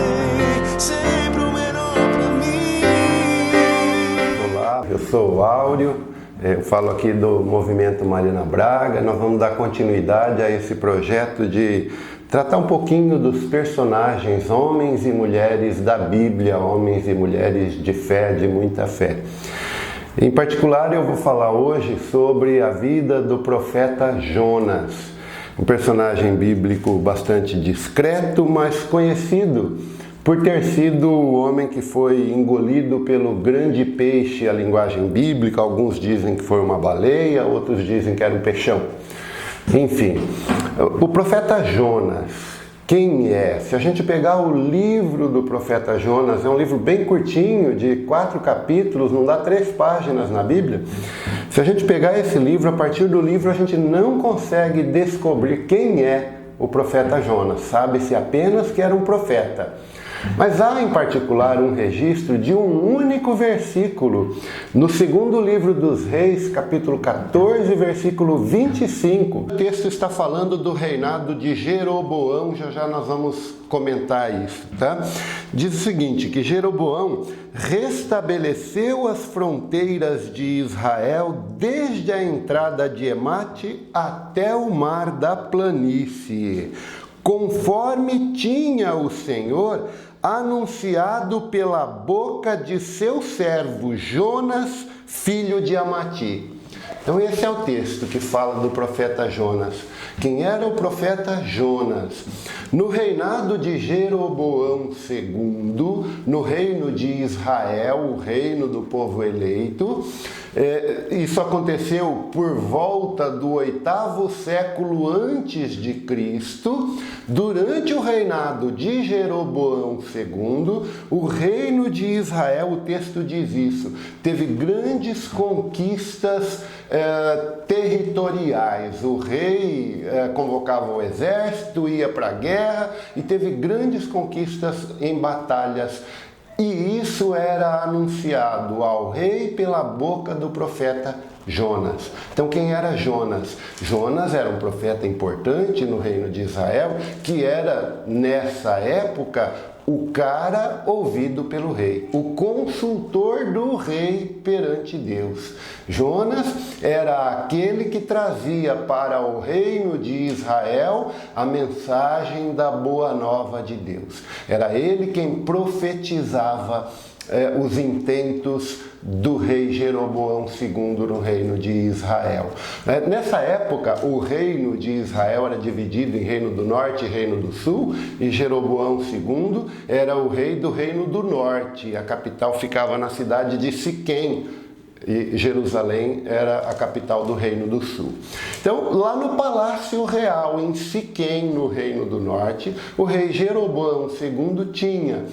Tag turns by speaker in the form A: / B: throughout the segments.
A: tem sempre o melhor pra mim.
B: Olá, eu sou o Áureo, eu falo aqui do Movimento Mariana Braga. Nós vamos dar continuidade a esse projeto de tratar um pouquinho dos personagens, homens e mulheres da Bíblia, homens e mulheres de fé, de muita fé. Em particular, eu vou falar hoje sobre a vida do profeta Jonas, um personagem bíblico bastante discreto, mas conhecido por ter sido o homem que foi engolido pelo grande peixe, a linguagem bíblica. Alguns dizem que foi uma baleia, outros dizem que era um peixão. Enfim, o profeta Jonas, quem é? Se a gente pegar o livro do profeta Jonas, é um livro bem curtinho, de 4 capítulos, não dá 3 páginas na Bíblia. Se a gente pegar esse livro, a partir do livro a gente não consegue descobrir quem é o profeta Jonas. Sabe-se apenas que era um profeta. Mas há em particular um registro de um único versículo no segundo livro dos Reis, capítulo 14, versículo 25. O texto está falando do reinado de Jeroboão, já nós vamos comentar isso, tá? Diz o seguinte, que Jeroboão restabeleceu as fronteiras de Israel desde a entrada de Emate até o mar da planície, conforme tinha o Senhor anunciado pela boca de seu servo Jonas, filho de Amati. Então esse é o texto que fala do profeta Jonas. Quem era o profeta Jonas? No reinado de Jeroboão II, no reino de Israel, o reino do povo eleito, isso aconteceu por volta do 8º século antes de Cristo. Durante o reinado de Jeroboão II, o reino de Israel, o texto diz isso, teve grandes conquistas territoriais. O rei convocava o exército, ia para a guerra e teve grandes conquistas em batalhas. E isso era anunciado ao rei pela boca do profeta Jonas. Então quem era Jonas? Jonas era um profeta importante no reino de Israel, que era, nessa época, o cara ouvido pelo rei, o consultor do rei perante Deus. Jonas era aquele que trazia para o reino de Israel a mensagem da boa nova de Deus. Era ele quem profetizava os intentos do rei Jeroboão II no reino de Israel. Nessa época, o reino de Israel era dividido em reino do norte e reino do sul, e Jeroboão II era o rei do reino do norte. A capital ficava na cidade de Siquém, e Jerusalém era a capital do reino do sul. Então, lá no Palácio Real, em Siquém, no reino do norte, o rei Jeroboão II tinha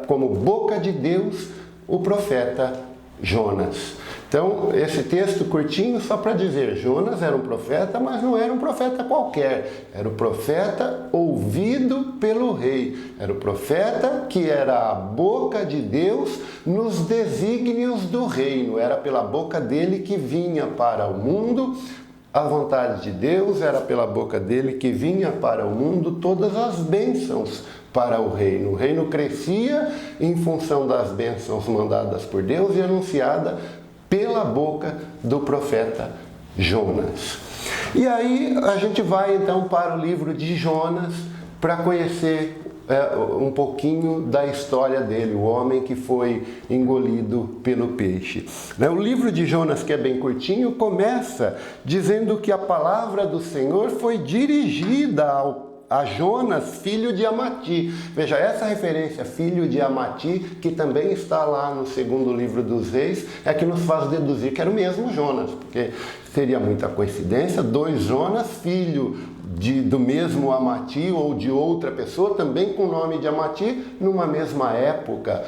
B: como boca de Deus o profeta Jonas. Então, esse texto curtinho só para dizer, Jonas era um profeta, mas não era um profeta qualquer. Era o profeta ouvido pelo rei. Era o profeta que era a boca de Deus nos desígnios do reino. Era pela boca dele que vinha para o mundo a vontade de Deus, era pela boca dele que vinha para o mundo todas as bênçãos para o reino. O reino crescia em função das bênçãos mandadas por Deus e anunciada pela boca do profeta Jonas. E aí a gente vai então para o livro de Jonas para conhecer um pouquinho da história dele, o homem que foi engolido pelo peixe. O livro de Jonas, que é bem curtinho, começa dizendo que a palavra do Senhor foi dirigida a Jonas, filho de Amati. Veja, essa referência, filho de Amati, que também está lá no segundo livro dos Reis, é que nos faz deduzir que era o mesmo Jonas, porque seria muita coincidência, 2 Jonas, filho do mesmo Amati ou de outra pessoa, também com o nome de Amati, numa mesma época,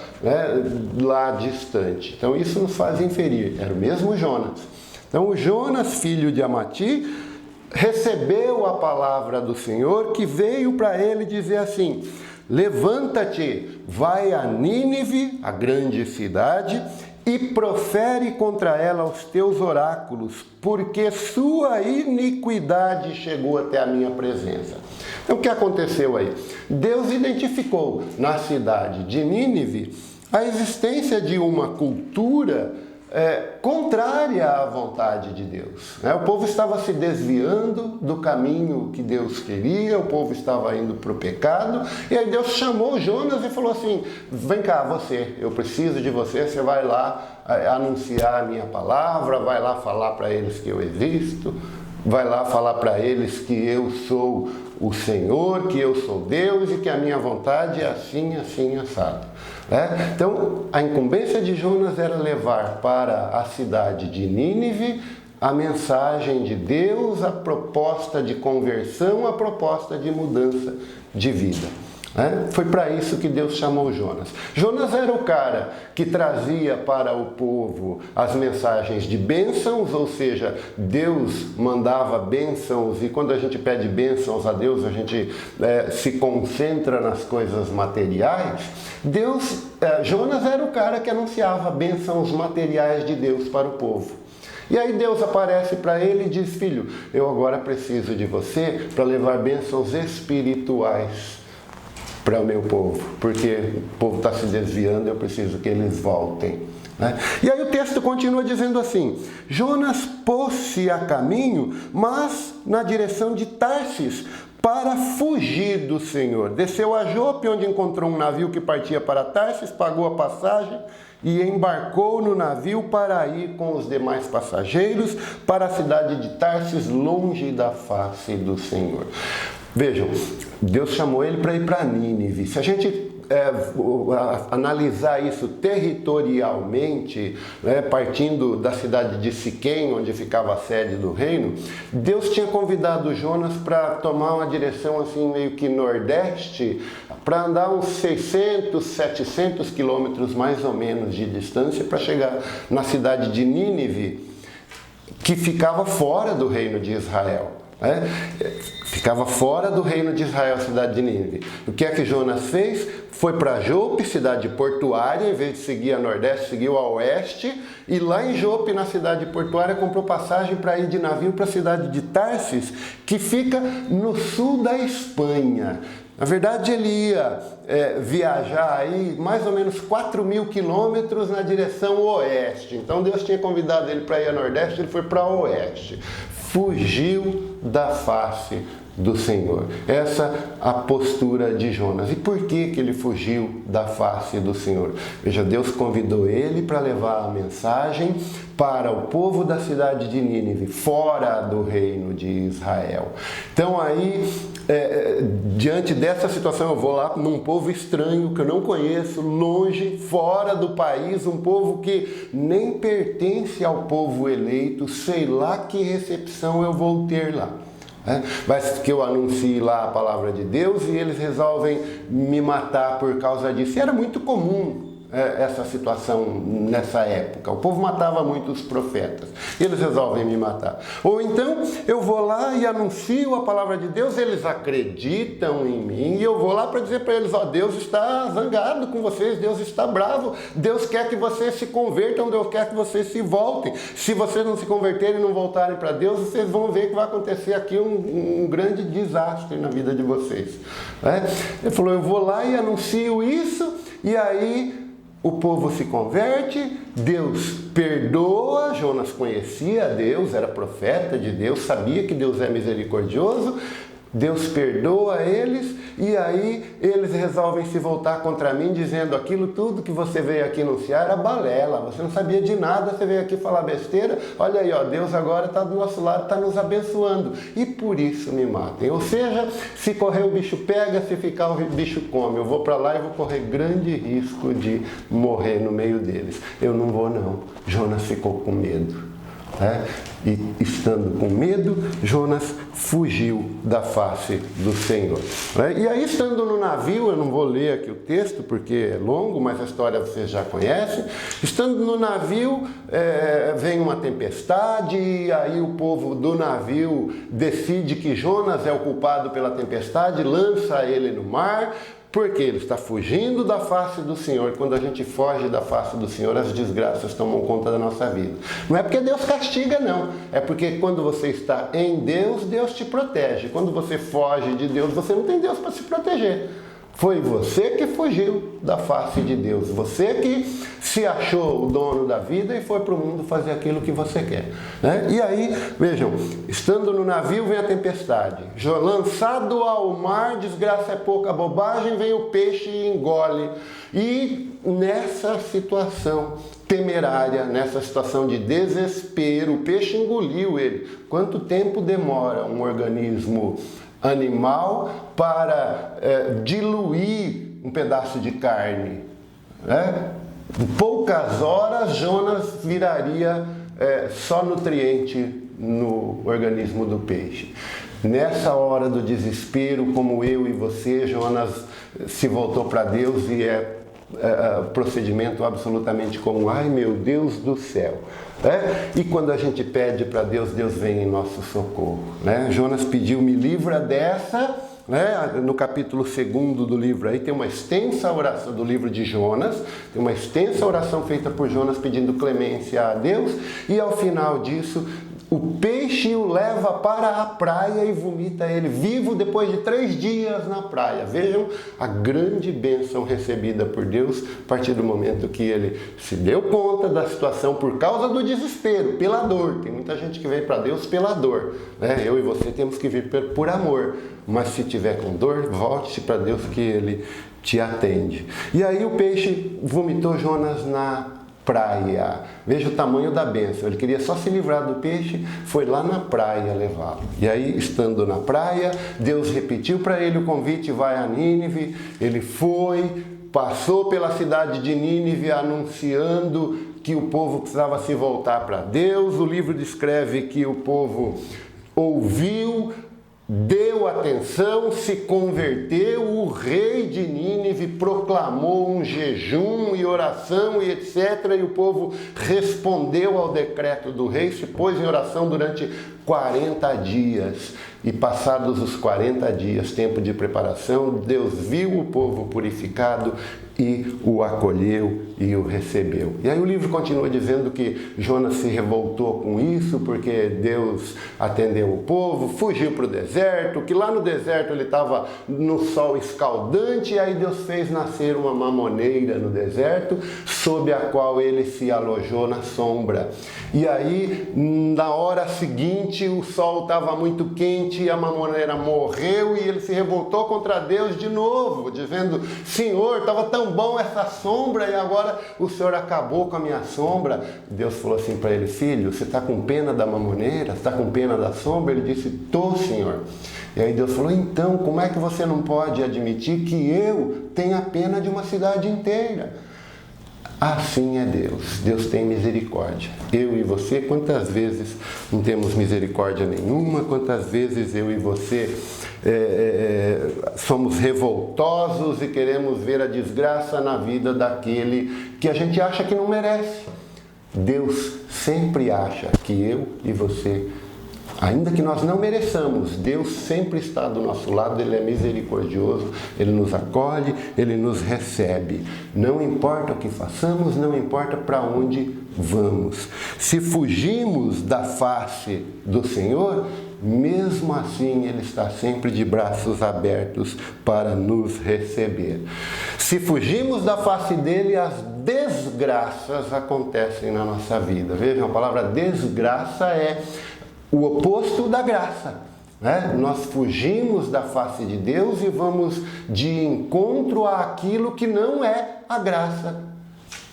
B: lá distante. Então isso nos faz inferir, era o mesmo Jonas. Então o Jonas, filho de Amati, recebeu a palavra do Senhor, que veio para ele dizer assim: levanta-te, vai a Nínive, a grande cidade, e profere contra ela os teus oráculos, porque sua iniquidade chegou até a minha presença. Então o que aconteceu aí? Deus identificou na cidade de Nínive a existência de uma cultura contrária à vontade de Deus. O povo estava se desviando do caminho que Deus queria, o povo estava indo para o pecado, e aí Deus chamou Jonas e falou assim: vem cá, você, eu preciso de você, você vai lá anunciar a minha palavra, vai lá falar para eles que eu existo, vai lá falar para eles que eu sou o Senhor, que eu sou Deus e que a minha vontade é assim, assim, assado. Então, a incumbência de Jonas era levar para a cidade de Nínive a mensagem de Deus, a proposta de conversão, a proposta de mudança de vida. Foi para isso que Deus chamou Jonas. Jonas era o cara que trazia para o povo as mensagens de bênçãos, ou seja, Deus mandava bênçãos, e quando a gente pede bênçãos a Deus, a gente se concentra nas coisas materiais. Jonas era o cara que anunciava bênçãos materiais de Deus para o povo. E aí Deus aparece para ele e diz: filho, eu agora preciso de você para levar bênçãos espirituais para o meu povo, porque o povo está se desviando, eu preciso que eles voltem. E aí o texto continua dizendo assim: Jonas pôs-se a caminho, mas na direção de Tarsis, para fugir do Senhor. Desceu a Jope, onde encontrou um navio que partia para Tarsis, pagou a passagem e embarcou no navio para ir com os demais passageiros para a cidade de Tarsis, longe da face do Senhor. Vejam, Deus chamou ele para ir para Nínive. Se a gente analisar isso territorialmente, partindo da cidade de Siquém, onde ficava a sede do reino, Deus tinha convidado Jonas para tomar uma direção assim meio que nordeste, para andar uns 600, 700 quilômetros mais ou menos de distância para chegar na cidade de Nínive, que ficava fora do reino de Israel. Ficava fora do reino de Israel, a cidade de Nínive. O que é que Jonas fez? Foi para Jope, cidade portuária, em vez de seguir a nordeste, seguiu a oeste, e lá em Jope, na cidade portuária, comprou passagem para ir de navio para a cidade de Tarsis, que fica no sul da Espanha. Na verdade, ele ia viajar aí mais ou menos 4.000 quilômetros na direção oeste. Então Deus tinha convidado ele para ir a nordeste, ele foi para oeste. Fugiu da face do Senhor. Essa a postura de Jonas. E por que ele fugiu da face do Senhor? Veja, Deus convidou ele para levar a mensagem para o povo da cidade de Nínive, fora do reino de Israel. Então aí, diante dessa situação, eu vou lá num povo estranho, que eu não conheço, longe, fora do país, um povo que nem pertence ao povo eleito, sei lá que recepção eu vou ter lá. Mas que eu anuncie lá a palavra de Deus e eles resolvem me matar por causa disso. E era muito comum essa situação nessa época. O povo matava muitos profetas. Eles resolvem me matar. Ou então eu vou lá e anuncio a palavra de Deus, eles acreditam em mim e eu vou lá para dizer para eles: Deus está zangado com vocês, Deus está bravo, Deus quer que vocês se convertam, Deus quer que vocês se voltem. Se vocês não se converterem e não voltarem para Deus, vocês vão ver que vai acontecer aqui um grande desastre na vida de vocês. Ele falou: eu vou lá e anuncio isso, e aí o povo se converte, Deus perdoa. Jonas conhecia Deus, era profeta de Deus, sabia que Deus é misericordioso. Deus perdoa eles e aí eles resolvem se voltar contra mim, dizendo: aquilo tudo que você veio aqui anunciar era balela, você não sabia de nada, você veio aqui falar besteira. Olha aí, Deus agora está do nosso lado, está nos abençoando e por isso me matem. Ou seja, se correr o bicho pega, se ficar o bicho come. Eu vou para lá e vou correr grande risco de morrer no meio deles. Eu não vou não. Jonas ficou com medo. E estando com medo, Jonas fugiu da face do Senhor. E aí, estando no navio, eu não vou ler aqui o texto porque é longo, mas a história vocês já conhecem. Estando no navio, vem uma tempestade, e aí o povo do navio decide que Jonas é o culpado pela tempestade, lança ele no mar. Porque ele está fugindo da face do Senhor. Quando a gente foge da face do Senhor, as desgraças tomam conta da nossa vida. Não é porque Deus castiga, não. É porque quando você está em Deus, Deus te protege. Quando você foge de Deus, você não tem Deus para se proteger. Foi você que fugiu da face de Deus. Você que se achou o dono da vida e foi para o mundo fazer aquilo que você quer, né? E aí, vejam, estando no navio vem a tempestade. Lançado ao mar, desgraça é pouca bobagem, vem o peixe e engole. E nessa situação temerária, nessa situação de desespero, o peixe engoliu ele. Quanto tempo demora um organismo animal para diluir um pedaço de carne, né? Em poucas horas Jonas viraria só nutriente no organismo do peixe. Nessa hora do desespero, como eu e você, Jonas se voltou para Deus e procedimento absolutamente comum. Ai, meu Deus do céu! E quando a gente pede para Deus, Deus vem em nosso socorro, né? Jonas pediu, me livra dessa, né? No capítulo 2 do livro aí tem uma extensa oração do livro de Jonas, tem uma extensa oração feita por Jonas pedindo clemência a Deus, e ao final disso o peixe o leva para a praia e vomita ele vivo depois de 3 dias na praia. Vejam a grande bênção recebida por Deus a partir do momento que ele se deu conta da situação por causa do desespero, pela dor. Tem muita gente que vem para Deus pela dor, né? Eu e você temos que vir por amor. Mas se tiver com dor, volte para Deus que Ele te atende. E aí o peixe vomitou Jonas na praia. Veja o tamanho da bênção. Ele queria só se livrar do peixe, foi lá na praia levá-lo. E aí, estando na praia, Deus repetiu para ele o convite, vai a Nínive. Ele foi, passou pela cidade de Nínive anunciando que o povo precisava se voltar para Deus. O livro descreve que o povo ouviu, deu atenção, se converteu. O rei de Nínive proclamou um jejum e oração e etc. E o povo respondeu ao decreto do rei, se pôs em oração durante 40 dias. E passados os 40 dias, tempo de preparação, Deus viu o povo purificado e o acolheu e o recebeu. E aí o livro continua dizendo que Jonas se revoltou com isso, porque Deus atendeu o povo, fugiu para o deserto, que lá no deserto ele estava no sol escaldante, e aí Deus fez nascer uma mamoneira no deserto, sob a qual ele se alojou na sombra. E aí, na hora seguinte, o sol estava muito quente, e a mamoneira morreu, e ele se revoltou contra Deus de novo, dizendo, Senhor, estava tão bom essa sombra e agora o Senhor acabou com a minha sombra. Deus falou assim para ele, filho, você está com pena da mamoneira? Você está com pena da sombra? Ele disse, tô, Senhor. E aí Deus falou, então, como é que você não pode admitir que eu tenha pena de uma cidade inteira? Assim é Deus. Deus tem misericórdia. Eu e você, quantas vezes não temos misericórdia nenhuma? Quantas vezes eu e você somos revoltosos e queremos ver a desgraça na vida daquele que a gente acha que não merece? Deus sempre acha que eu e você, ainda que nós não mereçamos, Deus sempre está do nosso lado, Ele é misericordioso, Ele nos acolhe, Ele nos recebe. Não importa o que façamos, não importa para onde vamos. Se fugimos da face do Senhor, mesmo assim Ele está sempre de braços abertos para nos receber. Se fugimos da face dEle, as desgraças acontecem na nossa vida. Vejam, a palavra desgraça é o oposto da graça, né? Nós fugimos da face de Deus e vamos de encontro àquilo que não é a graça.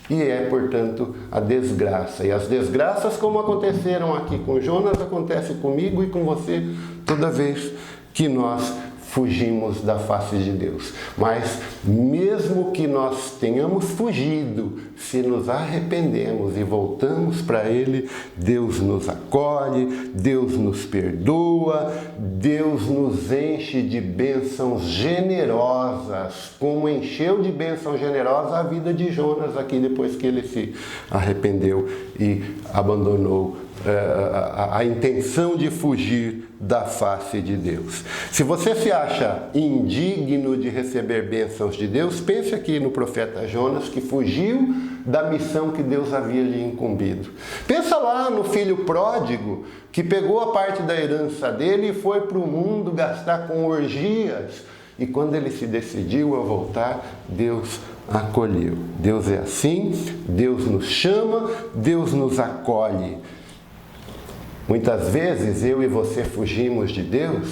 B: E é, portanto, a desgraça. E as desgraças, como aconteceram aqui com Jonas, acontecem comigo e com você toda vez que nós fugimos da face de Deus. Mas mesmo que nós tenhamos fugido, se nos arrependemos e voltamos para Ele, Deus nos acolhe, Deus nos perdoa, Deus nos enche de bênçãos generosas, como encheu de bênção generosa a vida de Jonas aqui depois que ele se arrependeu e abandonou a intenção de fugir da face de Deus. Se você se acha indigno de receber bênçãos de Deus, pense aqui no profeta Jonas, que fugiu da missão que Deus havia lhe incumbido. Pensa lá no filho pródigo, que pegou a parte da herança dele e foi para o mundo gastar com orgias. E quando ele se decidiu a voltar, Deus acolheu. Deus é assim, Deus nos chama, Deus nos acolhe. Muitas vezes eu e você fugimos de Deus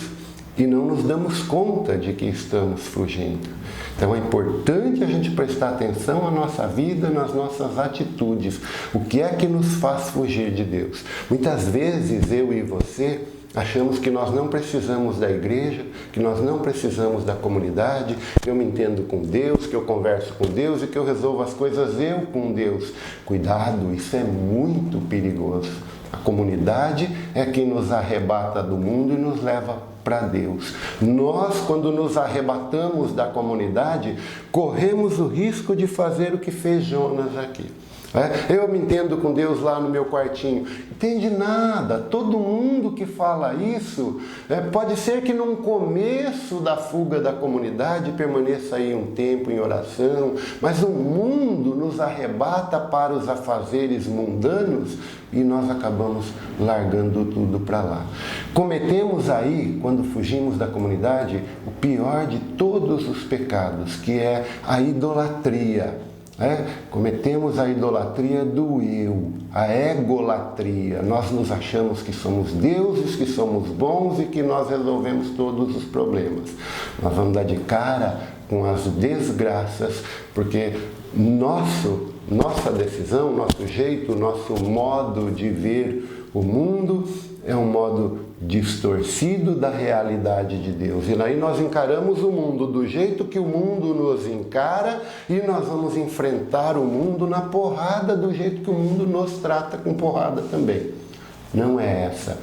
B: e não nos damos conta de que estamos fugindo. Então é importante a gente prestar atenção na nossa vida, nas nossas atitudes. O que é que nos faz fugir de Deus? Muitas vezes eu e você achamos que nós não precisamos da igreja, que nós não precisamos da comunidade, que eu me entendo com Deus, que eu converso com Deus e que eu resolvo as coisas eu com Deus. Cuidado, isso é muito perigoso. A comunidade é quem nos arrebata do mundo e nos leva para Deus. Nós, quando nos arrebatamos da comunidade, corremos o risco de fazer o que fez Jonas aqui. Eu me entendo com Deus lá no meu quartinho. Entende nada. Todo mundo que fala isso, pode ser que no começo da fuga da comunidade permaneça aí um tempo em oração, mas o mundo nos arrebata para os afazeres mundanos e nós acabamos largando tudo para lá. Cometemos aí, quando fugimos da comunidade, o pior de todos os pecados, que é a idolatria. Cometemos a idolatria do eu, a egolatria. Nós nos achamos que somos deuses, que somos bons e que nós resolvemos todos os problemas. Nós vamos dar de cara com as desgraças, porque nossa decisão, nosso jeito, nosso modo de ver o mundo é um modo distorcido da realidade de Deus. E aí nós encaramos o mundo do jeito que o mundo nos encara e nós vamos enfrentar o mundo na porrada do jeito que o mundo nos trata com porrada também. Não é essa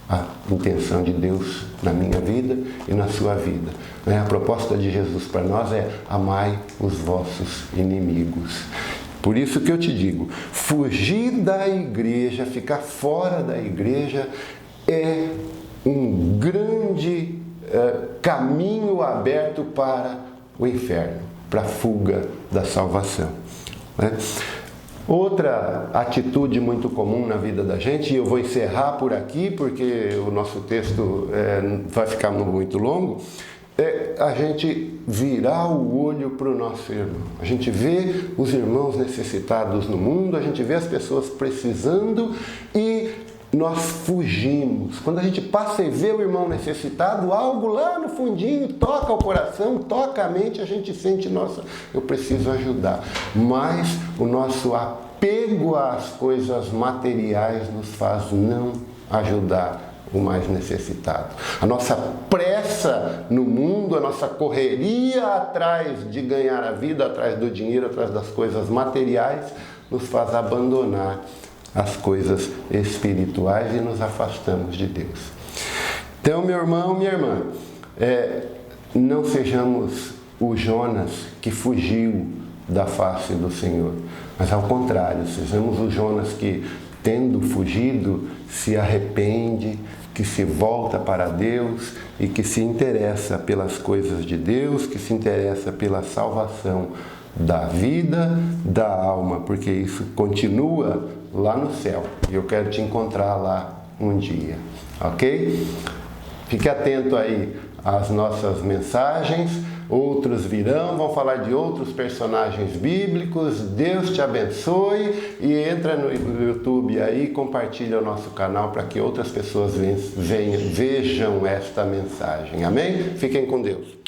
B: a intenção de Deus na minha vida e na sua vida. A proposta de Jesus para nós é: amai os vossos inimigos. Por isso que eu te digo, fugir da igreja, ficar fora da igreja é um grande caminho aberto para o inferno, para a fuga da salvação. Outra atitude muito comum na vida da gente, e eu vou encerrar por aqui porque o nosso texto vai ficar muito longo, é a gente virar o olho para o nosso irmão. A gente vê os irmãos necessitados no mundo, a gente vê as pessoas precisando e nós fugimos. Quando a gente passa e vê o irmão necessitado, algo lá no fundinho toca o coração, toca a mente, a gente sente, nossa, eu preciso ajudar. Mas o nosso apego às coisas materiais nos faz não ajudar o mais necessitado. A nossa pressa no mundo, a nossa correria atrás de ganhar a vida, atrás do dinheiro, atrás das coisas materiais, nos faz abandonar as coisas espirituais e nos afastamos de Deus. Então, meu irmão, minha irmã, não sejamos o Jonas que fugiu da face do Senhor, mas ao contrário, sejamos o Jonas que, tendo fugido, se arrepende, que se volta para Deus e que se interessa pelas coisas de Deus, que se interessa pela salvação da vida, da alma, porque isso continua lá no céu e eu quero te encontrar lá um dia, ok? Fique atento aí às nossas mensagens, outros virão, vão falar de outros personagens bíblicos. Deus te abençoe e entra no YouTube aí e compartilha o nosso canal para que outras pessoas vejam esta mensagem, amém? Fiquem com Deus.